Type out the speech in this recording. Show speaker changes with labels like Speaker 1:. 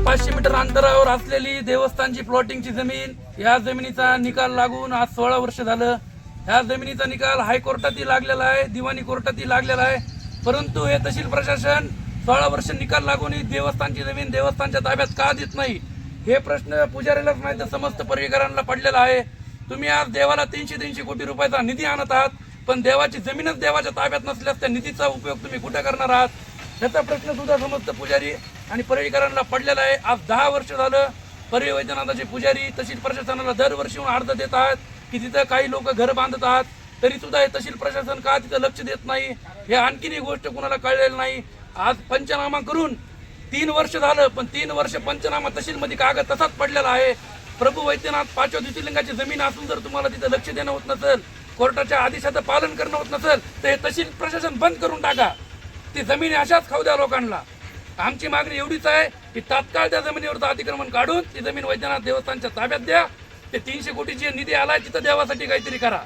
Speaker 1: 500 metre अंतरावर असलेली देवस्थानची प्लॉटिंगची जमीन, या जमिनीचा निकाल लागून आज 16 वर्ष झालं. ह्या जमिनीचा निकाल हायकोर्टातही लागलेला आहे, दिवाणी कोर्टातही लागलेला आहे. परंतु हे तहसील प्रशासन 16 वर्ष निकाल लागूनही देवस्थानची जमीन देवस्थानच्या ताब्यात का देत नाही, हे प्रश्न पुजारीलाच नाही तर समस्त परिवारांना पडलेला आहे. तुम्ही आज देवाला 300 कोटी रुपयाचा निधी आणत आहात, पण देवाची जमीनच देवाच्या ताब्यात नसल्यास त्या निधीचा उपयोग तुम्ही कुठे करणार आहात, याचा प्रश्न सुद्धा समस्त पुजारी आणि परिवारांना पडलेला आहे. आज 10 वर्ष झालं परळी वैद्यनाथाचे पुजारी तहसील प्रशासनाला दरवर्षी अर्ज देत आहेत की तिथं काही लोक घर बांधत आहात, तरी सुद्धा हे तहसील प्रशासन का तिथं लक्ष देत नाही, हे आणखीन ही गोष्ट कुणाला कळलेली नाही. आज पंचनामा करून 3 वर्ष झालं, पण 3 वर्ष पंचनामा तहसीलमध्ये कागद तसाच पडलेला आहे. प्रभू वैद्यनाथ 5व्या ज्योतिर्लिंगाची जमीन असून जर तुम्हाला तिथं लक्ष देणं होत नसेल, कोर्टाच्या आदेशाचं पालन करणं होत नसेल, तर हे तहसील प्रशासन बंद करून टाका. ती जमीन अशाच खाऊ द्या लोकांना. आमची मागणी एवढीच आहे की तात्काळ त्या जमिनीवरचं अतिक्रमण काढून ती जमीन वैद्यनाथ देवस्थानच्या ताब्यात द्या. ते 300 कोटीची निधी आलाय तिथं देवासाठी काहीतरी करा.